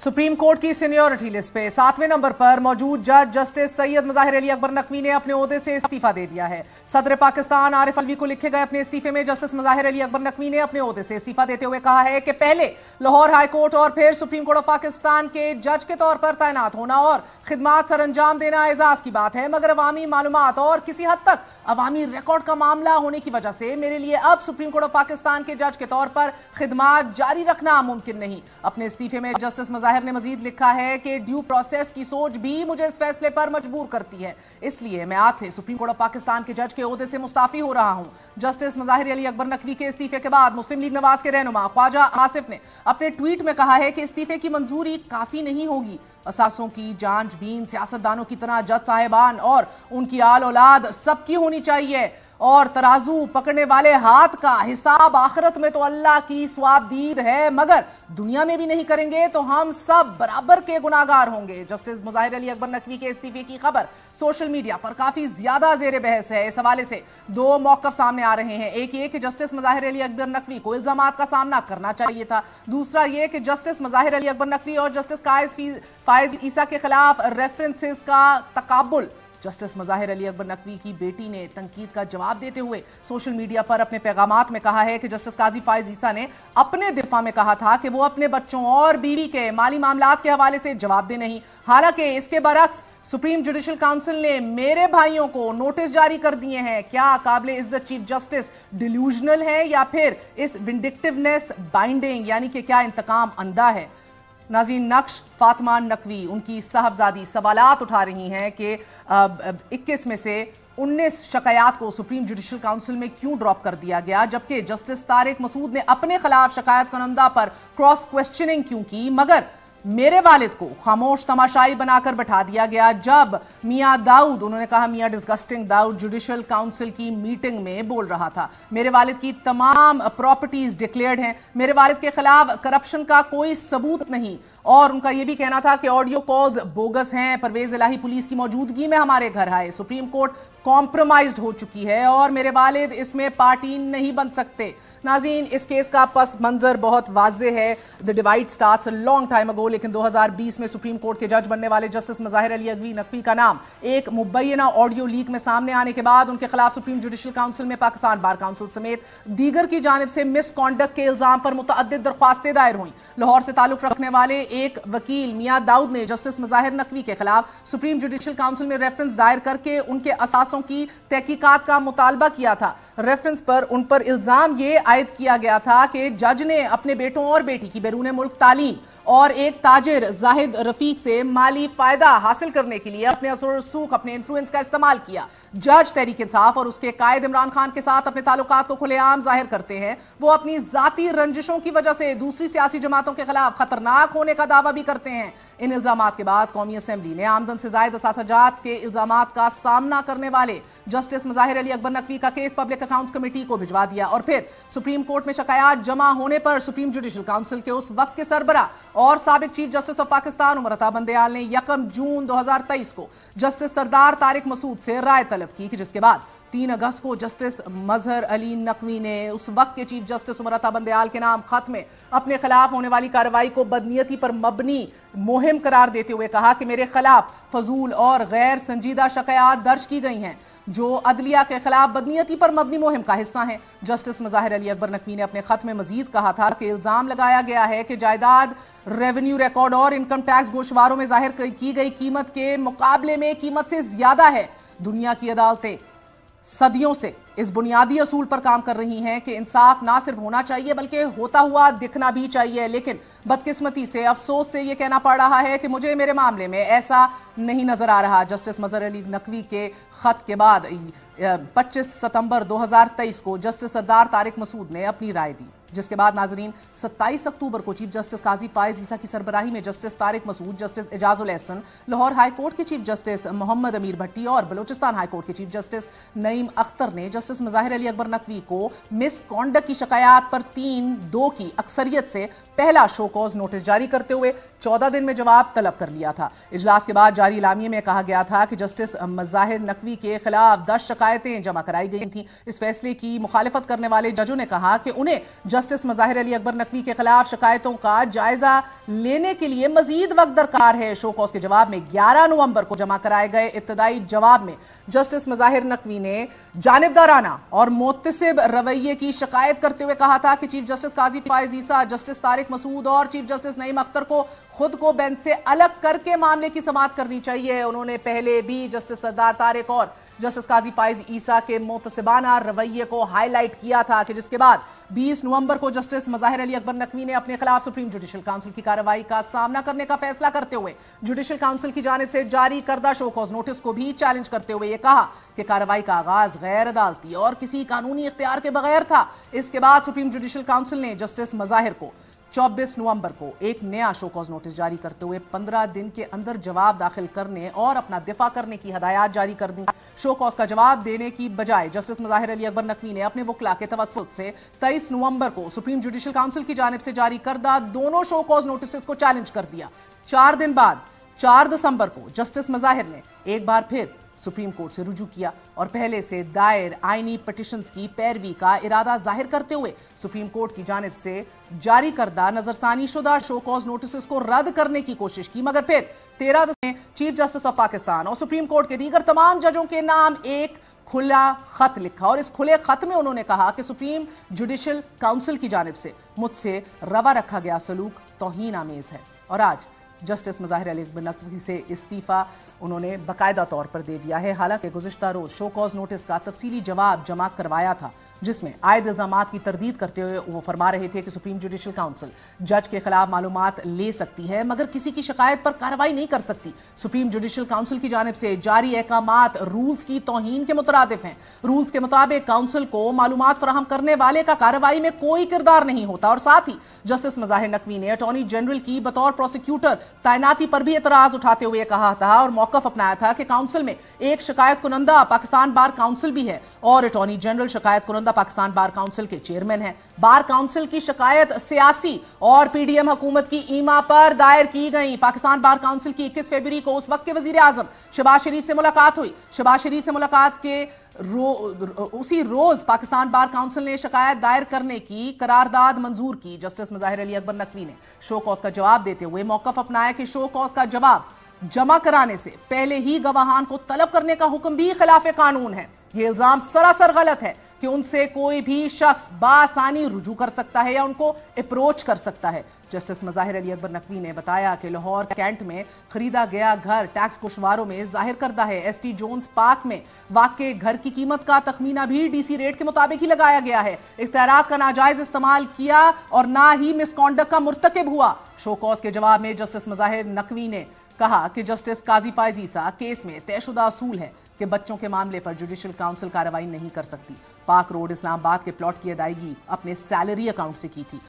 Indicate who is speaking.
Speaker 1: Supreme court की seniority list पे 7वें number पर मौजूद जज जस्टिस सैयद मज़ाहिर अली अकबर नकवी ने अपने ओहदे से इस्तीफा दे दिया है। सदर पाकिस्तान आरिफ अलवी को लिखे गए अपने इस्तीफे में जस्टिस मज़ाहिर अली अकबर नकवी ने अपने ओहदे से इस्तीफा देते हुए कहा है कि पहले लाहौर हाई कोर्ट और फिर सुप्रीम कोर्ट ऑफ पाकिस्तान के जज के तौर पर तैनात होना और खिदमात सर अंजाम देना एजाज की बात है, मगर अवामी मालूमात और किसी हद तक अवामी रिकॉर्ड का मामला होने की वजह से मेरे लिए अब सुप्रीम कोर्ट ऑफ पाकिस्तान के जज के तौर पर खिदमात जारी रखना मुमकिन नहीं। अपने इस्तीफे में जस्टिस मज़ाहिर ने मजीद लिखा है कि ड्यू प्रोसेस की सोच भी मुझे इस फैसले पर मजबूर करती है, इसलिए मैं आज से सुप्रीम कोर्ट ऑफ पाकिस्तान के जज के ओहदे से मुस्ताफी हो रहा हूं। जस्टिस मज़ाहिर अली अकबर नकवी के इस्तीफे के बाद मुस्लिम लीग नवाज के रहनुमा ख्वाजा आसिफ ने अपने ट्वीट में कहा है कि इस्तीफे की मंजूरी काफी नहीं होगी। असासों की जांचबीन सियासतदानों की तरह जज साहिबान और उनकी आल औलाद सबकी होनी चाहिए और तराजू पकड़ने वाले हाथ का हिसाब आखिरत में तो अल्लाह की स्वाबदीद है, मगर दुनिया में भी नहीं करेंगे तो हम सब बराबर के गुनाहगार होंगे। जस्टिस मज़ाहिर अली अकबर नकवी के इस्तीफे की खबर सोशल मीडिया पर काफी ज्यादा जेर बहस है। इस हवाले से दो मौक़िफ़ सामने आ रहे हैं। एक ये कि जस्टिस मज़ाहिर अली अकबर नकवी को इल्जामात का सामना करना चाहिए था, दूसरा ये कि जस्टिस मज़ाहिर अली अकबर नकवी और जस्टिस फाइज ईसा के खिलाफ रेफरेंसेस का तकाबुल। जस्टिस मज़ाहिर अली अकबर नकवी की बेटी ने तनकीद का जवाब देते हुए सोशल मीडिया पर अपने पैगामात में कहा है कि जस्टिस काजी फाइज ईसा ने अपने दिफा में कहा था कि वो अपने बच्चों और बीवी के माली मामलात के हवाले से जवाब दे नहीं। हालांकि इसके बरक्स सुप्रीम जुडिशल काउंसिल ने मेरे भाइयों को नोटिस जारी कर दिए हैं। क्या काबिल इज्जत चीफ जस्टिस डिल्यूजनल है या फिर इस विंडिक्टिवनेस बाइंडिंग यानी कि क्या इंतकाम अंधा है? नाज़रीन, नक्श फातिमा नकवी उनकी साहबजादी सवालात उठा रही हैं कि 21 में से 19 शिकायत को सुप्रीम जुडिशल काउंसिल में क्यों ड्रॉप कर दिया गया, जबकि जस्टिस तारिक मसूद ने अपने खिलाफ शिकायत करंदा पर क्रॉस क्वेश्चनिंग क्यों की, मगर मेरे वालिद को खामोश तमाशाई बनाकर बैठा दिया गया जब मियां दाऊद, उन्होंने कहा मियां डिस्गस्टिंग दाऊद, जुडिशल काउंसिल की मीटिंग में बोल रहा था। मेरे वालिद की तमाम प्रॉपर्टीज डिक्लेयर्ड हैं, मेरे वालिद के खिलाफ करप्शन का कोई सबूत नहीं, और उनका यह भी कहना था कि ऑडियो कॉल्स बोगस हैं। परवेज इलाही पुलिस की मौजूदगी में हमारे घर आए। सुप्रीम कोर्ट कॉम्प्रोमाइज्ड हो चुकी है और मेरे वालिद इसमें पार्टी नहीं बन सकते। नाज़रीन, इस केस का पस मंजर बहुत वाज़ेह है। The divide starts a long time ago, लेकिन 2020 में सुप्रीम कोर्ट के जज बनने वाले जस्टिस मज़ाहिर अली अकबर नकवी का नाम एक मुबैना ऑडियो लीक में सामने आने के बाद उनके खिलाफ सुप्रीम जुडिशल काउंसिल में पाकिस्तान बार काउंसिल समेत दीगर की जानिब से मिसकॉन्डक्ट के इल्जाम पर मुतअद्दिद दरख्वास्तें दायर हुई। लाहौर से ताल्लुक रखने वाले एक वकील मियां दाऊद ने जस्टिस मज़ाहिर नकवी के खिलाफ सुप्रीम जुडिशल काउंसिल में रेफरेंस दायर करके उनके असासों की तहकीकात का मुतालबा किया था। रेफरेंस पर उन पर इल्जाम ये आयद किया गया था कि जज ने अपने बेटों और बेटी की बैरून मुल्क तालीम और एक ताजिर जाहिद रफीक से माली फायदा हासिल करने के लिए अपने असर रसूख, अपने इन्फ्लुएंस का इस्तेमाल किया। जज तहरीक इंसाफ और उसके कायद इमरान खान के साथ अपने ताल्लुकात को खुलेआम जाहिर करते हैं। वो अपनी जाती रंजिशों की वजह से दूसरी सियासी जमातों के खिलाफ खतरनाक होने का दावा भी करते हैं। इन इल्जामात के बाद कौमी असेंबली ने आमदन से जायद असासाजात के इल्जामात का सामना करने वाले जस्टिस मज़ाहिर अली अकबर नकवी का केस पब्लिक अकाउंट्स कमेटी को भिजवा दिया और फिर सुप्रीम कोर्ट में शिकायत जमा होने पर सुप्रीम जुडिशल काउंसिल के उस वक्त के सरबरा और साबिक chief justice of Pakistan Umar Ata Bandial ने 1 जून 2023 को जस्टिस सरदार तारिक मसूद से राय तलब की, जिसके बाद 3 अगस्त को जस्टिस मज़हर अली नकवी ने उस वक्त के चीफ जस्टिस उमर अता बंदयाल के नाम खत में अपने खिलाफ होने वाली कार्रवाई को बदनीयती पर मबनी मुहिम करार देते हुए कहा कि मेरे खिलाफ फजूल और गैर संजीदा शिकायत दर्ज की गई हैं जो अदलिया के खिलाफ बदनीयती पर मबनी मुहिम का हिस्सा हैं। जस्टिस मज़ाहिर अली अकबर नकवी ने अपने खत में मजीद कहा था कि इल्जाम लगाया गया है कि जायदाद, रेवेन्यू रिकॉर्ड और इनकम टैक्स गोशवारों में जाहिर की गई कीमत के मुकाबले में कीमत से ज्यादा है। दुनिया की अदालतें सदियों से इस बुनियादी असूल पर काम कर रही हैं कि इंसाफ ना सिर्फ होना चाहिए बल्कि होता हुआ दिखना भी चाहिए, लेकिन बदकिस्मती से, अफसोस से ये कहना पड़ रहा है कि मुझे मेरे मामले में ऐसा नहीं नजर आ रहा। जस्टिस मज़हर अली नकवी के खत के बाद 25 सितंबर 2023 को जस्टिस सरदार तारिक मसूद ने अपनी राय दी, जिसके बाद नाजरीन 27 अक्टूबर को चीफ जस्टिस काजी फाइज ईसा की सरबराही में justice Tariq Masood, justice Ijazul Ahsan, Lahore high court के चीफ जस्टिस मोहम्मद अमीर भट्टी और बलोचिस्तान हाई कोर्ट के चीफ जस्टिस नईम अख्तर ने जस्टिस मज़ाहिर अली अकबर नकवी को मिसकॉन्डक्ट की शिकायत पर 3-2 की अक्सरियत से पहला शो कॉज नोटिस जारी करते हुए 14 दिन में जवाब तलब कर लिया था। इजलास के बाद जारी इलामिये में कहा गया था कि जस्टिस मज़ाहिर नकवी के खिलाफ 10 शिकायतें जमा कराई गई थीं। इस फैसले की मुखालिफत करने वाले जजों ने कहा कि उन्हें जस्टिस मज़ाहिर अली अकबर नकवी के खिलाफ शिकायतों का जायजा लेने के लिए मजीद वक्त दरकार है। शो कॉज के जवाब में 11 नवंबर को जमा कराए गए इब्तदाई जवाब में जस्टिस मज़ाहिर नकवी ने जानिबदाराना और मुतसिब रवैये की शिकायत करते हुए कहा था कि चीफ जस्टिस काजी फाइज ईसा, जस्टिस तारिक मसूद और चीफ जस्टिस नईम अख्तर को खुद को बेंच से अलग करके मामले की समाअत करनी चाहिए। उन्होंने पहले भी जस्टिस सरदार तारिक और जस्टिस काजी फाइज ईसा के मुतसिबाना रवैये को हाईलाइट किया था कि जिसके बाद 20 नवंबर को जस्टिस मज़ाहिर अली अकबर नकवी ने अपने खिलाफ सुप्रीम जुडिशल काउंसिल की कार्रवाई का सामना करने का फैसला करते हुए जुडिशल काउंसिल की जानिब से जारी करदा शो कॉज नोटिस को भी चैलेंज करते हुए यह कहा कि कार्रवाई का आगाज गैर अदालती और किसी कानूनी इख्तियार के बगैर था। इसके बाद सुप्रीम जुडिशल काउंसिल ने जस्टिस मज़ाहिर को 24 नवंबर को एक नया शो कॉज नोटिस जारी करते हुए 15 दिन के अंदर जवाब दाखिल करने और अपना दिफा करने की हदायत जारी कर दी। शो कॉज का जवाब देने की बजाय जस्टिस मज़ाहिर अली अकबर नकवी ने अपने वकला के तवस्सुत से 23 नवंबर को सुप्रीम जुडिशल काउंसिल की जानिब से जारी करदा दोनों शो कॉज नोटिस को चैलेंज कर दिया। 4 दिन बाद 4 दिसंबर को जस्टिस मज़ाहिर ने एक बार फिर सुप्रीम कोर्ट से रुजू किया और पहले से दायर आईनी पिटिशंस की पैरवी का इरादा जाहिर करते हुए सुप्रीम कोर्ट की जानिब से जारी करदा नजरसानी शुदा शो कॉज नोटिस को रद्द करने की कोशिश की, मगर फिर 13 में चीफ जस्टिस ऑफ पाकिस्तान और सुप्रीम कोर्ट के दीगर तमाम जजों के नाम एक खुला खत लिखा और इस खुले खत में उन्होंने कहा कि सुप्रीम जुडिशल काउंसिल की जानिब से मुझसे रवा रखा गया सलूक तौहीन आमेज है। और आज जस्टिस मज़ाहिर अली अकबर नकवी से इस्तीफा उन्होंने बाकायदा तौर पर दे दिया है। हालांकि गुज़िश्ता रोज शो कॉज नोटिस का तफसीली जवाब जमा करवाया था जिसमें आयद इल्जामात की तरदीद करते हुए वो फरमा रहे थे कि सुप्रीम जुडिशल काउंसिल जज के खिलाफ मालूमात ले सकती है मगर किसी की शिकायत पर कार्रवाई नहीं कर सकती। सुप्रीम जुडिशल काउंसिल की जानिब से जारी अहकामात रूल्स की तौहीन के मुतरादिफ हैं। रूल्स के मुताबिक काउंसिल को मालूमात फराहम करने वाले का कार्रवाई में कोई किरदार नहीं होता और साथ ही जस्टिस मज़ाहिर नकवी ने अटॉर्नी जनरल की बतौर प्रोसिक्यूटर तैनाती पर भी एतराज उठाते हुए कहा था और मौकफ अपनाया था कि काउंसिल में एक शिकायत कुनंदा पाकिस्तान बार काउंसिल भी है और अटॉर्नी जनरल शिकायत कुनंदा पाकिस्तान बार काउंसिल के चेयरमैन हैं। बार काउंसिल की शिकायत सियासी और पीडीएम हुकूमत की ईमा पर दायर की गई। पाकिस्तान बार काउंसिल की 21 फरवरी को उस वक्त के वजीर आजम शहबाज शरीफ से मुलाकात हुई। शहबाज शरीफ से मुलाकात के उसी रोज पाकिस्तान बार काउंसिल ने शिकायत दायर करने की करारदाद मंजूर की। जस्टिस मज़ाहिर अली अकबर नकवी ने शो कॉज का जवाब देते हुए मौकफ अपनाया कि शो कॉज का जवाब जमा कराने से पहले ही गवाहान को तलब करने का हुक्म भी खिलाफ कानून है। यह इल्जाम सरासर गलत है कि उनसे कोई भी शख्स बासानी रुजू कर सकता है या उनको अप्रोच कर सकता है। जस्टिस मज़ाहिर अली अकबर नकवी ने बताया कि लाहौर कैंट में खरीदा गया घर टैक्स गोशवारों में जाहिर करता है। एसटी जोन्स पार्क में वाक़े घर की कीमत का तखमीना भी डीसी रेट के मुताबिक ही लगाया गया है। इख्तियारात का नाजायज इस्तेमाल किया और ना ही मिसकॉन्डक्ट का मुर्तकिब हुआ। शो कॉज के जवाब में जस्टिस मज़ाहिर नकवी ने कहा कि जस्टिस काजी फाइज ईसा केस में तयशुदा असूल है कि बच्चों के मामले पर जुडिशल काउंसिल कार्रवाई नहीं कर सकती। पाक रोड इस्लामाबाद के प्लॉट की अदायगी अपने सैलरी अकाउंट से की थी।